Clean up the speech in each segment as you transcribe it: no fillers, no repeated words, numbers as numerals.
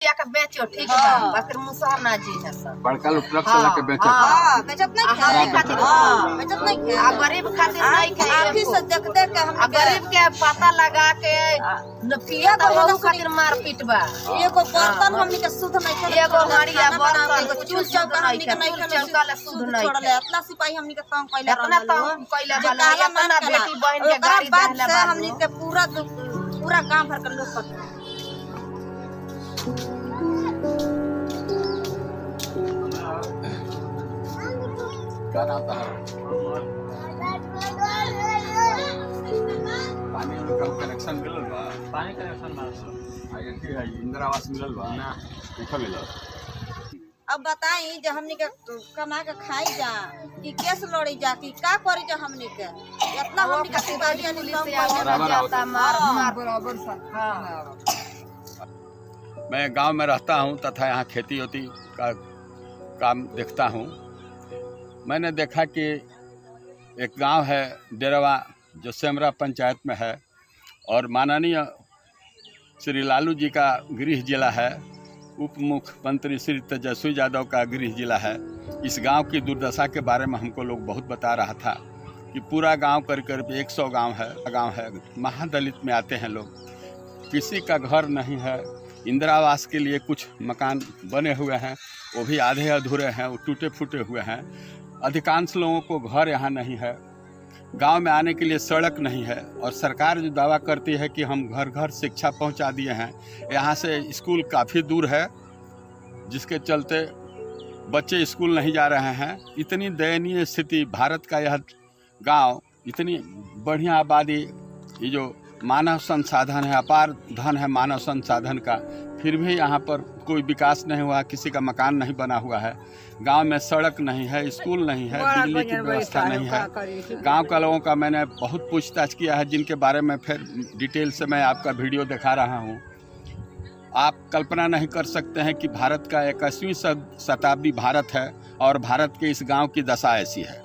लिया के बेचो ठीक है बाकी मुसहर ना जी है सब बड़का लोग ट्रक से लाके बेचो बेचत नहीं बेचत नहीं आ गरीब खातिर नहीं के आखी से देख देख के हम गरीब के पता लगा के नफिया तो वो खातिर मार पीट बा एगो बर्तन हमनी के शुद्ध नहीं करे एगो हड़िया बर्तन चूल चौका हमनी के नहीं करे चौका ले शुद्ध नहीं छोड़ले इतना सिपाही हमनी के काम कइले इतना तो कइले वाला इतना बेटी बहन के गाड़ी बाद देहले से बा हमनी के पूरा गांव भर के लोग पता क्या नाम था पानी का कनेक्शन मिलल बा पानी कनेक्शन बा इंदिरा आवास मिलल बा ना नहीं मिलल। अब बताई जो हमनी के कमा के खाई जा कि केस लड़ी जा कि का करी जा हमनी के इतना हमनी के सिपाही मैं गांव में रहता हूं तथा यहाँ खेती होती का काम देखता हूं। मैंने देखा कि एक गांव है डेरवा जो सेमरा पंचायत में है और माननीय श्री लालू जी का गृह जिला है, उप मुख्यमंत्री श्री तेजस्वी यादव का गृह जिला है। इस गांव की दुर्दशा के बारे में हमको लोग बहुत बता रहा था कि पूरा गांव करीब 100 गांव है, महादलित में आते हैं लोग, किसी का घर नहीं है। इंदिरा आवास के लिए कुछ मकान बने हुए हैं, वो भी आधे अधूरे हैं, वो टूटे फूटे हुए हैं। अधिकांश लोगों को घर यहाँ नहीं है। गांव में आने के लिए सड़क नहीं है और सरकार जो दावा करती है कि हम घर घर शिक्षा पहुंचा दिए हैं, यहाँ से स्कूल काफ़ी दूर है जिसके चलते बच्चे स्कूल नहीं जा रहे हैं। इतनी दयनीय स्थिति, भारत का यह गांव, इतनी बढ़िया आबादी, ये जो मानव संसाधन है, अपार धन है मानव संसाधन का, फिर भी यहाँ पर कोई विकास नहीं हुआ, किसी का मकान नहीं बना हुआ है। गांव में सड़क नहीं है, स्कूल नहीं है, बिजली की व्यवस्था नहीं है। गांव का लोगों का मैंने बहुत पूछताछ किया है, जिनके बारे में फिर डिटेल से मैं आपका वीडियो दिखा रहा हूं। आप कल्पना नहीं कर सकते हैं कि भारत का 21वीं शताब्दी भारत है और भारत के इस गांव की दशा ऐसी है।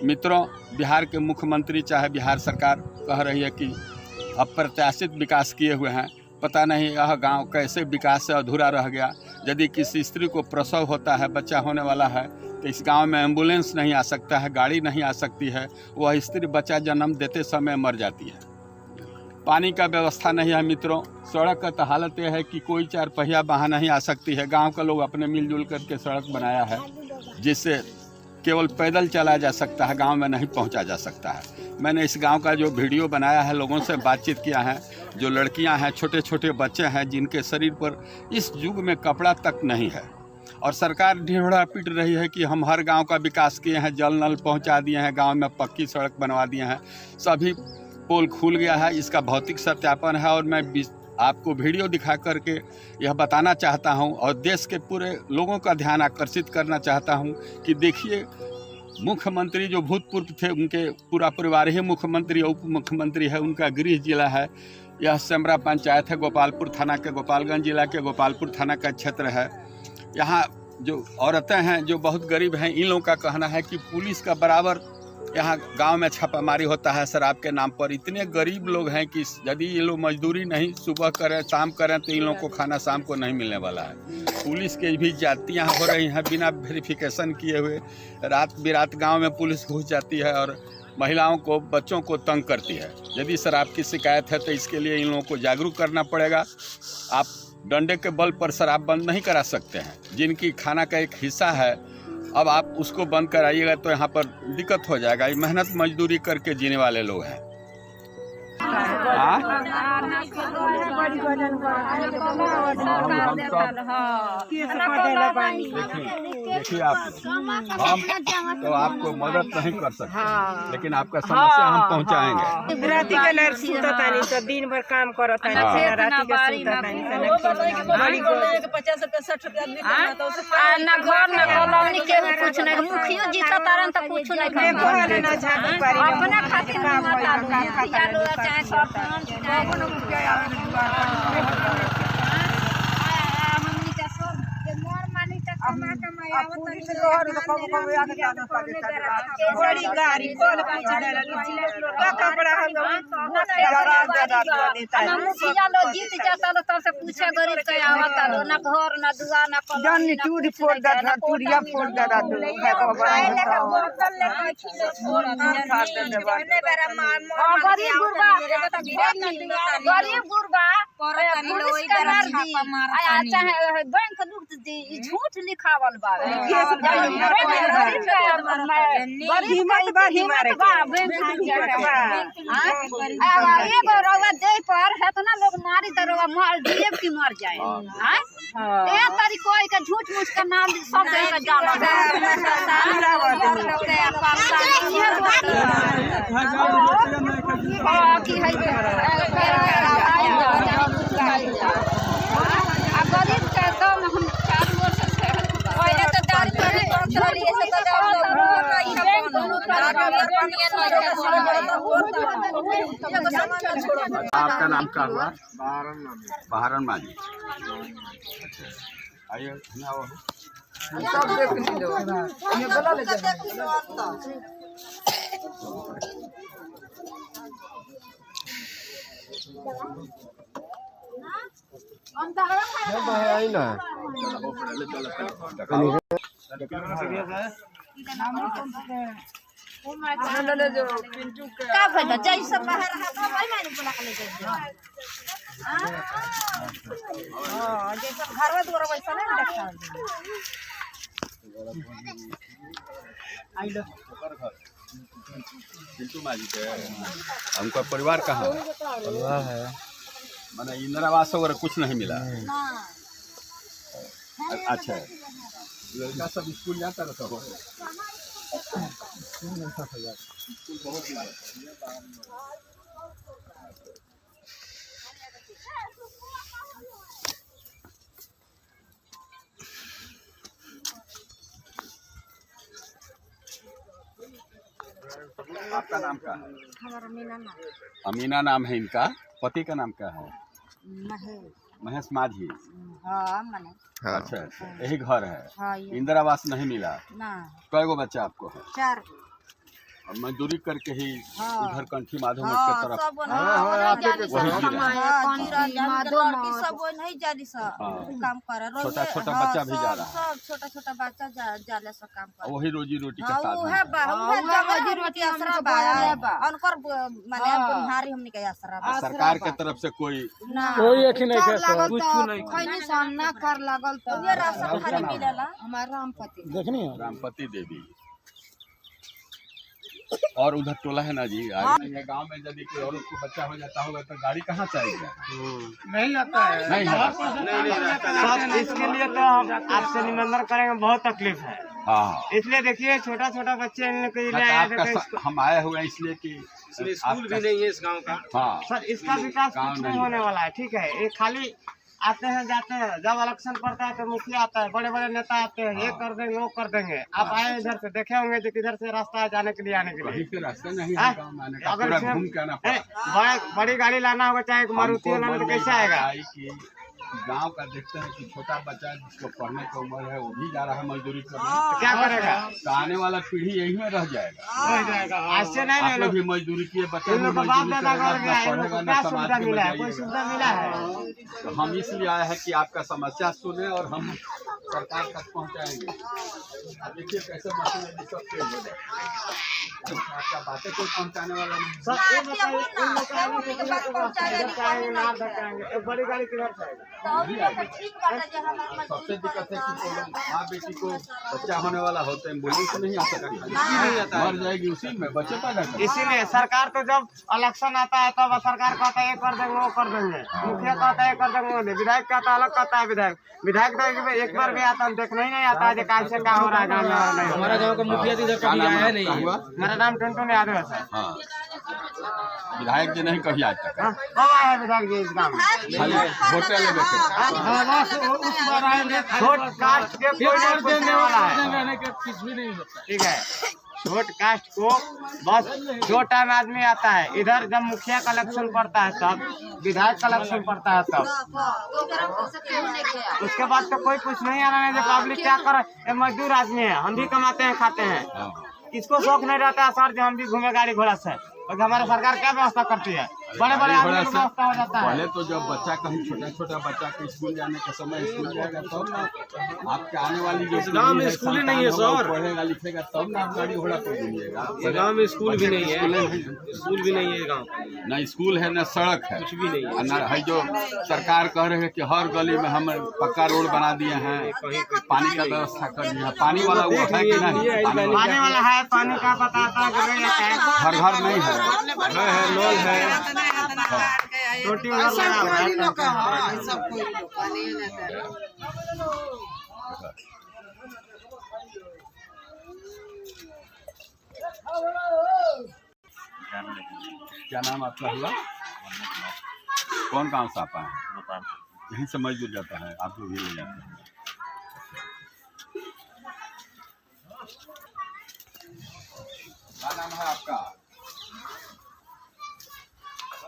मित्रों, बिहार के मुख्यमंत्री चाहे बिहार सरकार कह रही है कि अप्रत्याशित विकास किए हुए हैं, पता नहीं यह गांव कैसे विकास से अधूरा रह गया। यदि किसी स्त्री को प्रसव होता है, बच्चा होने वाला है, तो इस गांव में एम्बुलेंस नहीं आ सकता है, गाड़ी नहीं आ सकती है, वह स्त्री बच्चा जन्म देते समय मर जाती है। पानी का व्यवस्था नहीं है मित्रों। सड़क का तो हालत यह है कि कोई 4 पहिया वाहन नहीं आ सकती है। गांव का लोग अपने मिलजुल करके सड़क बनाया है जिससे केवल पैदल चला जा सकता है, गांव में नहीं पहुंचा जा सकता है। मैंने इस गांव का जो वीडियो बनाया है, लोगों से बातचीत किया है, जो लड़कियां हैं, छोटे छोटे बच्चे हैं जिनके शरीर पर इस युग में कपड़ा तक नहीं है, और सरकार ढिढोरा पीट रही है कि हम हर गांव का विकास किए हैं, जल नल पहुंचा दिए हैं, गांव में पक्की सड़क बनवा दिए हैं, सभी पोल खुल गया है। इसका भौतिक सत्यापन है और मैं आपको वीडियो दिखा करके यह बताना चाहता हूं और देश के पूरे लोगों का ध्यान आकर्षित करना चाहता हूं कि देखिए, मुख्यमंत्री जो भूतपूर्व थे, उनके पूरा परिवार ही मुख्यमंत्री उप मुख्यमंत्री है, उनका गृह जिला है। यह सेमरा पंचायत है, गोपालपुर थाना के, गोपालगंज जिला के गोपालपुर थाना का क्षेत्र है। यहाँ जो औरतें हैं जो बहुत गरीब हैं, इन लोगों का कहना है कि पुलिस का बराबर यहाँ गांव में छापामारी होता है शराब के नाम पर। इतने गरीब लोग हैं कि यदि ये लोग मजदूरी नहीं सुबह करें शाम करें तो इन लोगों को खाना शाम को नहीं मिलने वाला है। पुलिस के भी जातियाँ हो रही हैं बिना वेरिफिकेशन किए हुए। रात बिरात गांव में पुलिस घुस जाती है और महिलाओं को, बच्चों को तंग करती है। यदि शराब की शिकायत है तो इसके लिए इन लोगों को जागरूक करना पड़ेगा। आप डंडे के बल पर शराब बंद नहीं करा सकते हैं, जिनकी खाना का एक हिस्सा है, अब आप उसको बंद कराइएगा तो यहाँ पर दिक्कत हो जाएगा। ये मेहनत मजदूरी करके जीने वाले लोग हैं। देखिए आप, हम तो आपको मदद नहीं कर सकते, लेकिन आपका समस्या हम पहुंचाएंगे। राती के लर सुततानी तो दिन भर काम करतानी, राती के सुततानी तो 50 रुपया 60 रुपया ना घर ना कॉलोनी के कुछ नहीं, मुखियो जीता तारन तो कुछ नहीं घर ना झाड़ू पारी अपना खातिर काम खाता लो चाहे सरपंच हमनी का सब के मोर मानी तक कमा बड़ी गाड़ी खोल पूछ का कपड़ा मुखिया लोग जीत जाता लो तब से पूछे गरीब के आवता लो ना घर ना दुआ ना कलम टूरी फोड़ दा टूरिया फोड़ दा गरीब गुरबा पुलिस के मार दी आया चाहे बैंक लूट दी झूठ लिखावल बा एगो रउआ दे पर हेतना लोग मारी दरोगा मार दिए की मर जाए ए तारी कोई के झूठ मूठ के नाम सब दे के जाला की है गरीब के दम हम चारू ओर से पहले तो दार करे आपका नाम क्या हुआ? बहारन माली। अच्छा आइए का भइल जैसे बाहर हाथ भाई माने बोला के ले जाए हां जैसे घर में दूर वैसा नहीं देखता आई लो पिंटू माली के हमका परिवार कहाँ है? परिवार है माने इंदिरा आवास वगैरह कुछ नहीं मिला। अच्छा लड़का सब स्कूल जाता रहता हो? आपका नाम क्या है? हमारा मीना नाम अमीना नाम है इनका। पति का नाम क्या है? महेश माझी। हां माने अच्छा अच्छा यही घर है। हां इंदिरा आवास नहीं मिला ना कई गो बच्चा आपको है? 4 और मजदूरी करके ही हाँ। उधर कंठी माधव मठ के तरफ सब सब नहीं जाली सब काम कर छोटा छोटा बच्चा भी जा रहा है। सब छोटा छोटा बच्चा जाले सब काम कर वही रोजी रोटी के हां साथ उहे रोजी रोटी आसरा बा अनकर माने बुनिहारी हमनी के आसरा बा। सरकार के तरफ से कोई कोई एक नहीं है कुछ नहीं खैनी सामना कर लागल तो ये राशन खाली मिलेला हमार रामपति देखनी रामपति देवी। और उधर टोला है ना जी गांव में यदि कोई और को बच्चा हो जाता होगा तो गाड़ी कहाँ से आएगा? नहीं आता है, नहीं है। सब इसके लिए तो हम आपसे निमंत्रण करेंगे, बहुत तकलीफ है। हाँ इसलिए देखिए छोटा छोटा बच्चे इनके लिए हाँ, आए तो थे आपका हम आए हुए हैं इसलिए कि स्कूल भी नहीं है इस गांव का। हाँ सर इसका विकास गाँव कुछ नहीं नहीं होने वाला है, ठीक है। ये खाली आते हैं जाते हैं, जब इलेक्शन पड़ता है तो मुखिया आता है, बड़े बड़े नेता आते हैं, ये कर देंगे वो कर देंगे। आप आए इधर से देखे होंगे जो किधर से रास्ता है जाने के लिए आने के लिए। वहीं पे रास्ता नहीं है गाँव में आने का, अगर पूरा इसमें घूम के आना पड़ा। बड़ी गाड़ी लाना होगा चाहे मारुति लाना तो कैसे आएगा? गांव का देखते हैं कि छोटा बच्चा जिसको पढ़ने की उम्र है वो भी जा रहा है मजदूरी करने, तो क्या करेगा? तो आने वाला पीढ़ी यही में रह जाएगा। आज से नहीं आप लोग भी मजदूरी किए, बच्चे भी बाप मजदूरी दादा कर गया है, करेगा, इनको ना क्या समाज सुविधा के मिला है? में कोई जाइएगा। सुविधा मिला है? तो हम इसलिए आए हैं कि आपका समस्या सुने और हम सरकार तक पहुंचाएंगे। अब देखिए कैसे मशीन सब तेज हो जाए, आपका बातें कोई पहुंचाने वाला नहीं। सर ये बताइए इन लोग का आगे किधर जाएंगे ना जाएंगे? एक बड़ी गाड़ी किधर से आएगा? सबसे दिक्कत है कि माँ बेटी को बच्चा होने वाला होता है, एम्बुलेंस नहीं आ सकती, मर जाएगी उसी में, बच्चे पैदा करेंगे। इसीलिए सरकार को जब इलेक्शन आता है तब सरकार कहता है ये कर देंगे वो कर देंगे, मुखिया कहता है ये कर देंगे वो नहीं, विधायक कहता है अलग कहता है। विधायक तो एक बार भी आता है देखने ही नहीं आता है कैसे क्या हो रहा है गाँव में और नहीं। हमारा गांव का मुखिया इधर कभी आया नहीं है। मेरा नाम टुनटुन यादव है सर। हाँ विधायक जी नहीं कभी आज तक कब आया है विधायक जी इस गाँव में? खाली वोटे लेने के छोट कास्ट के कोई नहीं पूछने वाला है, कुछ भी नहीं होता। ठीक है। छोट कास्ट को बस 2 टाइम आदमी आता है। इधर जब मुखिया का इलेक्शन पड़ता है तब, विधायक का इलेक्शन पड़ता है तब, उसके बाद तो कोई कुछ नहीं आ रहा है। जो पब्लिक क्या करे, ये मजदूर आदमी है, हम भी कमाते हैं खाते हैं, किसको शौक नहीं रहता है सर जो हम भी घूमे गाड़ी घोड़ा से। और हमारी सरकार क्या व्यवस्था करती है, बड़े बड़े आदमी की व्यवस्था हो जाता है। पहले तो जब बच्चा कहीं छोटा बच्चा के स्कूल जाने के समय स्कूल जाएगा तब ना आपके आने वाली जो गाँव में स्कूल ही नहीं है सर। पढ़ेगा लिखेगा तब ना आप गाड़ी घोड़ा पर घूमिएगा। गाँव में स्कूल भी नहीं है, स्कूल भी नहीं है गाँव, न स्कूल है न सड़क है, कुछ भी नहीं है। न है। जो सरकार कह रहे हैं कि हर गली में हम पक्का रोड बना दिए हैं, पानी का व्यवस्था कर दिया। पानी वाला वो है कि नहीं? पानी वाला है, पानी का बताता है, घर घर नहीं है, नल है, टोटी वाला लगा हुआ है। क्या नाम आपका हुआ? कौन गाँव से आपा है? यहीं से मजदूर जाता है, आप लोग भी ले जाते हैं। क्या नाम है आपका?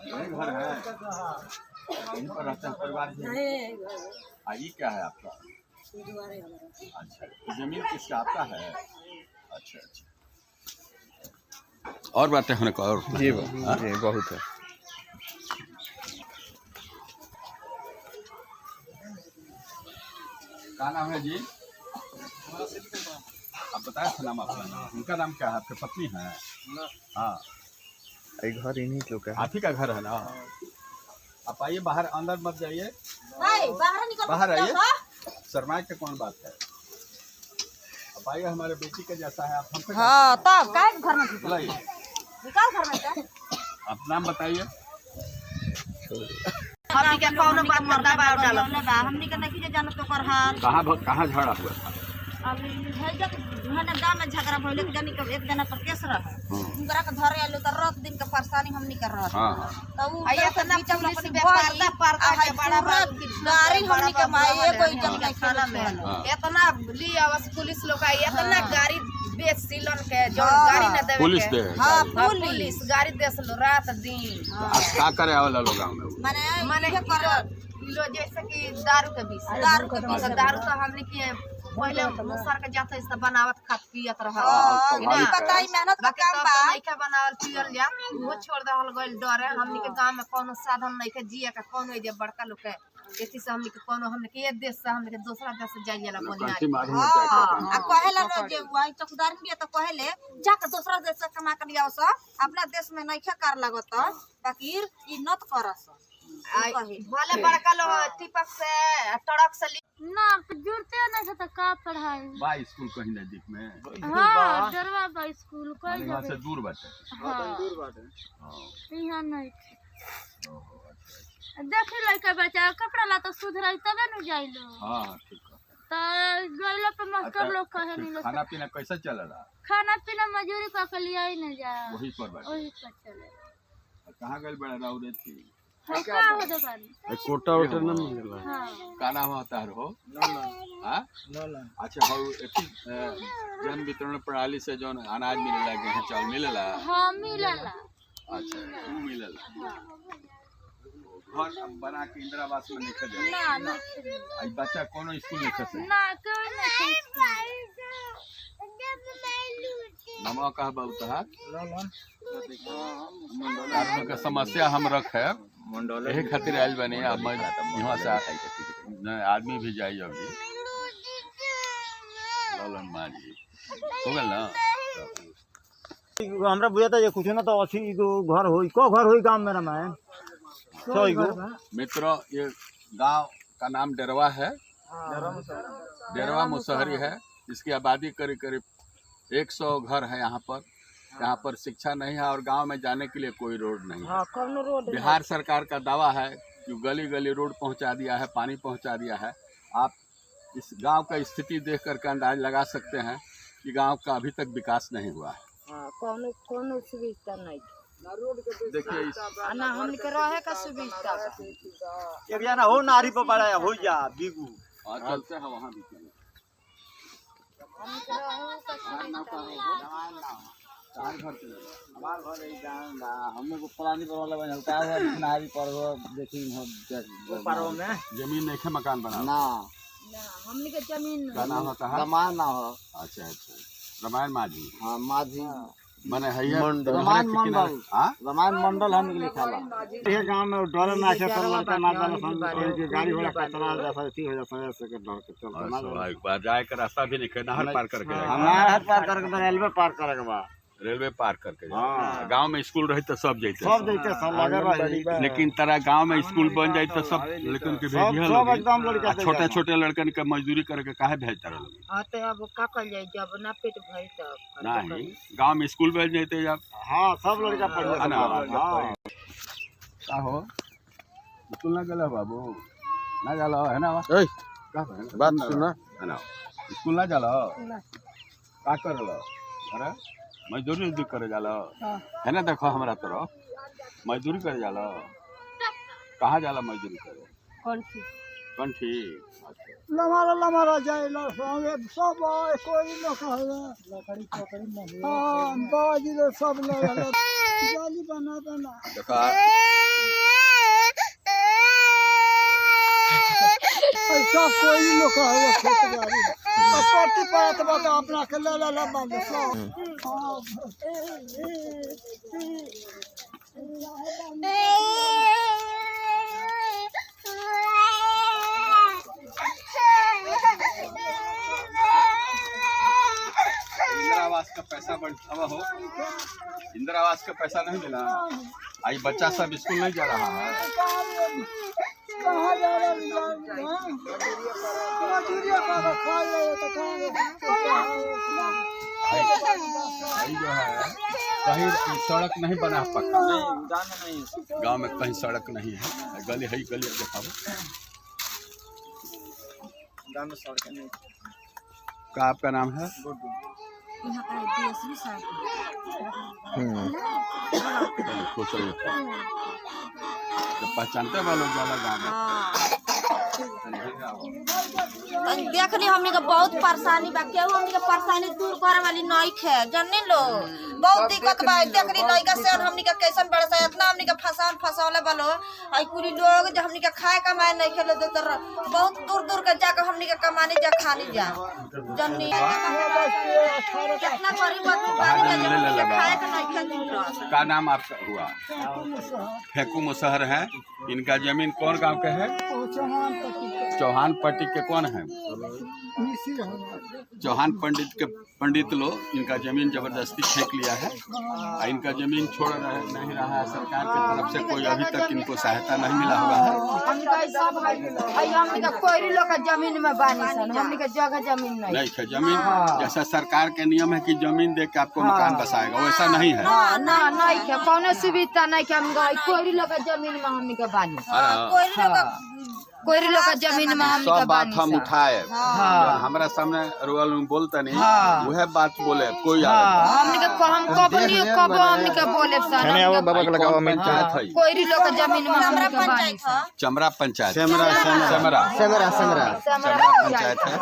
यही घर है, यहीं पर रहते हैं परिवार में? ये क्या है आपका? अच्छा, जमीन किसका आपका है? अच्छा अच्छा। और बातें होने को और जी बहुत है। क्या नाम है जी? आप बताए थे नाम अपना नाम। उनका नाम क्या है? आपके पत्नी है? हाँ, घर इन्हीं लोग आप ही का घर है ना? आप आइए बाहर, अंदर मत जाइए, बाहर निकल, बाहर आइए। शर्मा के कौन बात है? आप आइए, हमारे बेटी के जैसा है आप हमसे। हाँ तब का घर में बुलाइए, निकाल घर में से। आप नाम बताइए। हमनी के कौनो बात पर दबाव डालो बा, हमनी के नहीं जानो तो कर हाल। कहाँ झगड़ा हुआ था? अभी है जब हने गांव में झगड़ा भइले के जानी के एक जना पर केस रह उनकरा के धरे आलो त रात दिन के परेशानी हमनी कर रहा। हाँ हाँ। तो उ आया त ना पुलिस पर्दा पर्दा के बड़ा गाड़ी हमनी के माए एगो इज्जत नहीं खाना में इतना लियावस पुलिस लोग आई, इतना गाड़ी बेच सिलन के जो गाड़ी न देवे पुलिस दे। हां पुलिस गाड़ी देस लो रात दिन। क्या करे वाला लोग गाँव में? माने ये कर लो जैसे कि दारू के बीच दारू तो हमने के पहले मुसर के जाते इस बनावत खात पियत रहा। नहीं पता ही मेहनत का काम बा, नहीं के बनावल पियल जा वो छोड़ दहल गइल डरे। हमनी के गांव में कोनो साधन नहीं के जिए का, कोनो जे बड़का लोग के एती से हमनी के कोनो हमनी के एक देश से हमनी के दूसरा देश से जाइएला बोलिया। आ कहेला रो जे वाई चौकीदार के तो कहेले जाके दूसरा देश से कमा के लियाओ स, अपना देश में नहीं खे कर लागत बाकी ई नत करस। भले बड़का लोग टिपक से टड़क से ना जुड़ते नहीं तो का पढ़ाई बा स्कूल कहीं नजदीक में? हाँ डरवा बा स्कूल कोई यहाँ से दूर बाटे। यहाँ नहीं देखी लड़का बच्चा कपड़ा ला तो सुधराई तबे न जाइलो। हाँ ठीक है। तो गइला पे मास्टर लोग कहे नहीं खाना पीना कैसा चल रहा? खाना पीना मजूरी का के लिए ही नहीं जा, वही पर बाटे। वही पर चले। कहाँ गए बड़ा राउरे थी? का हो दे बानी कोटा वोटा न मिलेला। हां का नाम होता है हो? हाँ? अच्छा हो जन वितरण प्रणाली से जो अनाज मिलेला, गेहूं चावल मिलेला? हां मिलेला। अच्छा वो मिलेला। घर बना के इंदिरा आवास में लिखे जाए ना ना आई बच्चा कोनो स्कूल में खसे ना कोई नहीं। नमवा कहा बहुत है का समस्या हम रखे यही खातिर आयल बने। अब मैं यहाँ से आदमी भी जाइए अभी ललन मान जी हो गल ना। हमरा बुझाता जे कुछ ना तो अच्छी घर होई को घर होई गांव मेरा मैं सही गो मित्रों। ये गांव का नाम डेरवा है, डेरवा मुसहरी है। इसकी आबादी करीब करीब 100 घर है यहाँ पर शिक्षा नहीं है और गांव में जाने के लिए कोई रोड नहीं है। बिहार सरकार का दावा है कि गली गली रोड पहुंचा दिया है, पानी पहुंचा दिया है। आप इस गांव का स्थिति देख करके अंदाज लगा सकते हैं कि गांव का अभी तक विकास नहीं हुआ है। कोनो सुविधा नहीं देखिए ना हमनी के रहे का सुविधा एक जना हो नारी पर बड़ा हो जा बिगू। चलते हैं वहाँ भी। हमार घर ई गांव बा हमने को पुरानी वाला बना का है नारी पर्व देखी हो पर्व में जमीन नहीं है मकान बना ना हमनी के जमीन का नाम होता है रमान ना हो। अच्छा अच्छा रामायण माझी हाँ माझी मने है रमान मंडल रमान मंडल हम लिखा ला ये गांव में डर ना के तो लड़का ना जाने कोई के गाड़ी घोड़ा कतरा जैसा थी हो जाता है ऐसे के डर के चलता ना एक बार जाए का रास्ता भी नहीं है नहर पार करके हमारा हाथ पार करके रेलवे पार करे के बा रेलवे पार करके हाँ। गांव में स्कूल रही तो सब जैते सब देते सब लगे रही लेकिन तरह गांव में स्कूल बन जाए तो सब लेकिन के सब एकदम लड़का छोटे छोटे लड़कन के मजदूरी करके काहे भेजता रहे हाँ तो अब का कल जाए जब ना पेट भरी तब नहीं गांव में स्कूल बन जाते जब हाँ सब लड़का पढ़ है ना? हाँ का हो स्कूल ना गला बाबू ना गला है ना बात सुना है ना स्कूल ना जाला का करलो अरे मजदूरी उद्योग करे जाला है ना देखो हमारा तरफ मजदूरी करे जाला कहाँ जाला मजदूरी करे कंठी लमारा जाए ला सब कोई न कहला लकड़ी पकड़ी नहीं हां बाजी रे सब लोग जाली बना देखा ऐसा कोई न कहला खेत बाड़ी पट्टी पात बता अपना के ला बांध इंदिरा आवास का पैसा बढ़ावा हो इंदिरा आवास का पैसा नहीं मिला आई बच्चा सब स्कूल नहीं जा रहा है कहां जा रहा है मजदूरिया का खा ले तो भाई जो है कहीं सड़क नहीं बना पक्का नहीं गांव में कहीं सड़क नहीं है गली है गली दिखाओ गांव में सड़क नहीं का आपका नाम है पहचानते वालों ज्यादा गाँव में देखनी हमनी के बहुत परेशानी बा केहू हमनी के परेशानी दूर करे वाली नहीं है जाननी लो बहुत दिक्कत बा देखनी लइका से हमनी के कैसन बड़ा सा इतना हमनी के फसावले बालो आई कुली लोग जो हमनी के खाए कमाए नहीं खेले दे तर बहुत दूर के जाके हमनी के कमाने जा खानी जा जाननी कितना गरीब आदमी बानी के खाए के नहीं खेल का नाम आपका हुआ फेकू मुसहर है इनका जमीन कौन गांव के है चौहान पट्टी के कौन है चौहान पंडित लोग इनका जमीन जबरदस्ती फेंक लिया है और इनका जमीन छोड़ नहीं रहा है सरकार की तरफ से कोई अभी तक इनको सहायता नहीं मिला हुआ है हमनी का कोई लोग का जमीन में बानी सन हमनी का जगह जमीन नहीं है जमीन जैसा सरकार के नियम है कि जमीन दे के आपको मकान बसाएगा वैसा नहीं है ना नहीं है कौनो सुविधा नहीं है हमनी कोई लोग का जमीन में हमनी का बानी कोई लोग का जमीन में हमनी का सब बात बानी हम उठाए हमारा सामने रोल में बोलते नहीं वह बात बोले कोई हमनी के हम कब हमनी के बोले सन बाबा के लगाओ में पंचायत है कोई लोग का जमीन में हमनी का बानी चमरा पंचायत सेमरा पंचायत है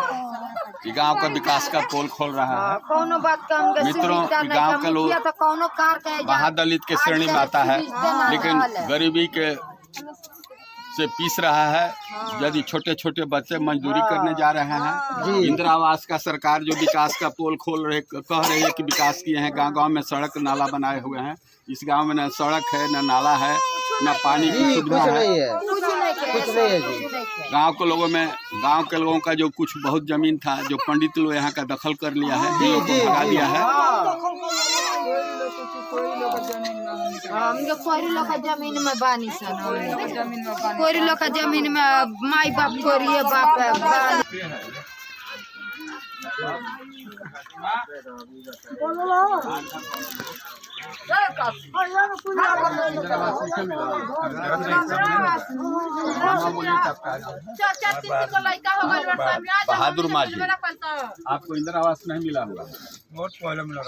ये गांव का विकास का पोल खोल रहा है कौनो बात का हमके मित्रों सुविधा नहीं गांव के लोग तो कौनो कार के महादलित के श्रेणी में आता है लेकिन गरीबी के से पीस रहा है यदि छोटे छोटे बच्चे मजदूरी करने जा रहे हैं इंदिरा आवास का सरकार जो विकास का पोल खोल रहे कह रही है कि विकास किए हैं गांव में सड़क नाला बनाए हुए हैं इस गांव में न सड़क है न नाला है न पानी की सुविधा है कुछ नहीं है जी गांव के लोगों का जो कुछ बहुत जमीन था जो पंडित लोग यहाँ का दखल कर लिया है भगा दिया है हमके कोई लोग का जमीन में बानी सन कोई लोग का जमीन में माई बाप कोरिए बाप बहादुर माझी आपको इंदिरा आवास नहीं मिला होगा बहुत पहले मिला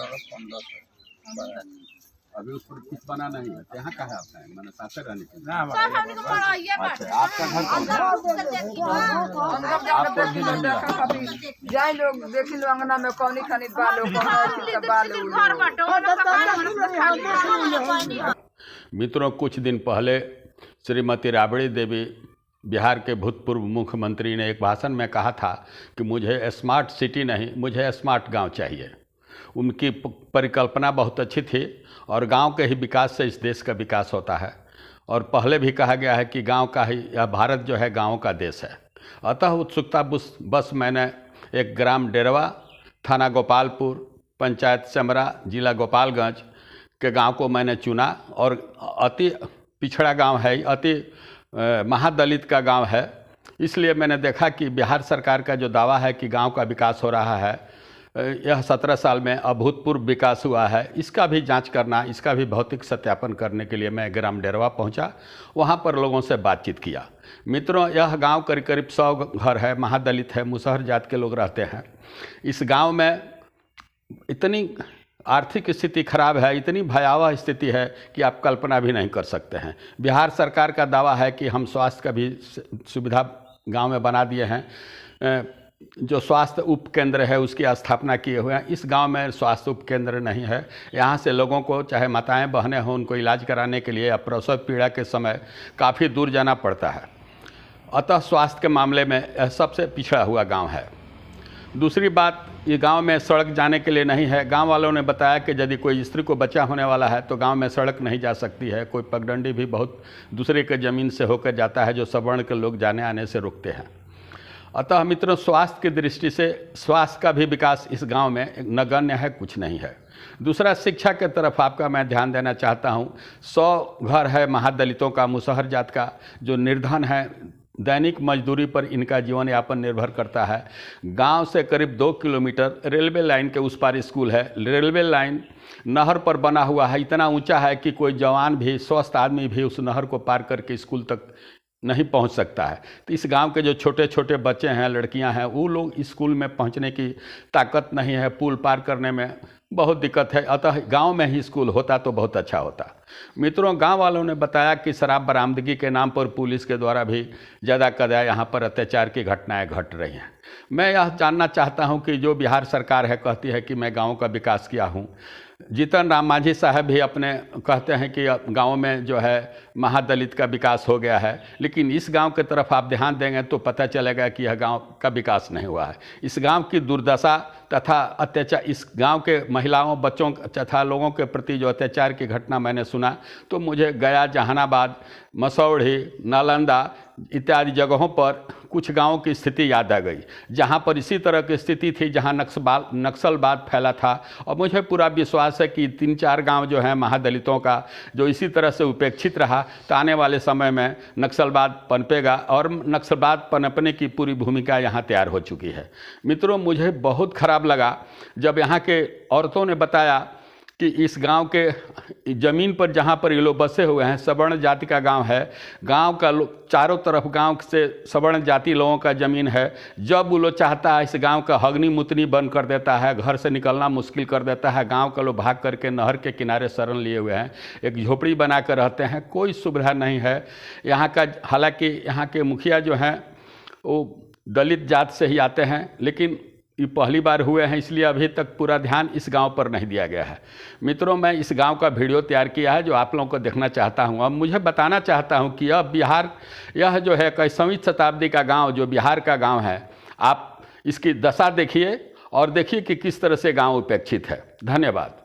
15 अभी उस पर कुछ बना नहीं है। यहाँ का है आपका? मैंने साथ रहने के लिए। सब हमनी के पढ़ाइए बाटे। अच्छा, आपका घर आपको भी नहीं मिला। जाए लोग देखी लो अंगना में कौनी खानी बालो घर बाटे। मित्रों, कुछ दिन पहले श्रीमती राबड़ी देवी बिहार के भूतपूर्व मुख्यमंत्री ने एक भाषण में कहा था कि मुझे स्मार्ट सिटी नहीं, मुझे स्मार्ट गांव चाहिए। उनकी परिकल्पना बहुत अच्छी थी और गांव के ही विकास से इस देश का विकास होता है। और पहले भी कहा गया है कि गांव का ही, यह भारत जो है गाँव का देश है। अतः उत्सुकता बस मैंने एक ग्राम डेरवा, थाना गोपालपुर, पंचायत सेमरा, जिला गोपालगंज के गांव को मैंने चुना। और अति पिछड़ा गांव है, अति महादलित का गांव है। इसलिए मैंने देखा कि बिहार सरकार का जो दावा है कि गांव का विकास हो रहा है, यह 17 साल में अभूतपूर्व विकास हुआ है। इसका भी जांच करना, इसका भी भौतिक सत्यापन करने के लिए मैं ग्राम डेरवा पहुंचा। वहां पर लोगों से बातचीत किया। मित्रों, यह गांव करीब करीब 100 घर है, महादलित है, मुसहर जात के लोग रहते हैं। इस गांव में इतनी आर्थिक स्थिति खराब है, इतनी भयावह स्थिति है कि आप कल्पना भी नहीं कर सकते हैं। बिहार सरकार का दावा है कि हम स्वास्थ्य का भी सुविधा गांव में बना दिए हैं। जो स्वास्थ्य उप केंद्र है उसकी स्थापना किए हुए हैं। इस गांव में स्वास्थ्य उप केंद्र नहीं है। यहाँ से लोगों को, चाहे माताएं बहनें हों, उनको इलाज कराने के लिए या प्रसव पीड़ा के समय काफ़ी दूर जाना पड़ता है। अतः स्वास्थ्य के मामले में सबसे पिछड़ा हुआ गाँव है। दूसरी बात, ये गांव में सड़क जाने के लिए नहीं है। गांव वालों ने बताया कि यदि कोई स्त्री को बच्चा होने वाला है तो गांव में सड़क नहीं जा सकती है। कोई पगडंडी भी बहुत दूसरे के ज़मीन से होकर जाता है, जो सवर्ण के लोग जाने आने से रुकते हैं। अतः मित्रों, स्वास्थ्य की दृष्टि से स्वास्थ्य का भी विकास इस गांव में नगण्य है, कुछ नहीं है। दूसरा, शिक्षा के तरफ आपका मैं ध्यान देना चाहता हूं। 100 घर है महादलितों का, मुसहर जात का, जो निर्धन है। दैनिक मजदूरी पर इनका जीवन यापन निर्भर करता है। गांव से करीब 2 किलोमीटर रेलवे लाइन के उस पार स्कूल है। रेलवे लाइन नहर पर बना हुआ है, इतना ऊंचा है कि कोई जवान भी, स्वस्थ आदमी भी उस नहर को पार करके स्कूल तक नहीं पहुंच सकता है। तो इस गांव के जो छोटे छोटे बच्चे हैं, लड़कियां हैं, वो लोग स्कूल में पहुंचने की ताकत नहीं है, पुल पार करने में बहुत दिक्कत है। अतः गांव में ही स्कूल होता तो बहुत अच्छा होता। मित्रों, गांव वालों ने बताया कि शराब बरामदगी के नाम पर पुलिस के द्वारा भी ज़्यादा कदा यहाँ पर अत्याचार की घटनाएं घट रही हैं। मैं यह जानना चाहता हूँ कि जो बिहार सरकार है, कहती है कि मैं गाँव का विकास किया हूँ। जीतन राम मांझी साहब भी अपने कहते हैं कि गांव में जो है महादलित का विकास हो गया है, लेकिन इस गांव की तरफ आप ध्यान देंगे तो पता चलेगा कि यह गांव का विकास नहीं हुआ है। इस गांव की दुर्दशा तथा अत्याचार, इस गांव के महिलाओं, बच्चों तथा लोगों के प्रति जो अत्याचार की घटना मैंने सुना तो मुझे गया, जहानाबाद, मसौढ़ी, नालंदा इत्यादि जगहों पर कुछ गांवों की स्थिति याद आ गई, जहां पर इसी तरह की स्थिति थी, जहां नक्सलवाद फैला था। और मुझे पूरा विश्वास है कि 3-4 गांव जो है महादलितों का, जो इसी तरह से उपेक्षित रहा, तो आने वाले समय में नक्सलवाद पनपेगा और नक्सलवाद पनपने की पूरी भूमिका यहाँ तैयार हो चुकी है। मित्रों, मुझे बहुत खराब लगा जब यहाँ के औरतों ने बताया कि इस गांव के ज़मीन पर जहां पर ये लोग बसे हुए हैं, सवर्ण जाति का गांव है। गांव का चारों तरफ गांव से सवर्ण जाति लोगों का ज़मीन है। जब वो लोग चाहता है इस गांव का हगनी मुतनी बंद कर देता है, घर से निकलना मुश्किल कर देता है। गांव के लोग भाग करके नहर के किनारे शरण लिए हुए हैं, एक झोपड़ी बना कर रहते हैं, कोई सुविधा नहीं है यहाँ का। हालांकि यहाँ के मुखिया जो हैं वो दलित जात से ही आते हैं, लेकिन ये पहली बार हुए हैं, इसलिए अभी तक पूरा ध्यान इस गांव पर नहीं दिया गया है। मित्रों, मैं इस गांव का वीडियो तैयार किया है जो आप लोगों को देखना चाहता हूं। अब मुझे बताना चाहता हूं कि यह जो है 21वीं शताब्दी का गांव, जो बिहार का गांव है, आप इसकी दशा देखिए और देखिए कि किस तरह से गांव उपेक्षित है। धन्यवाद।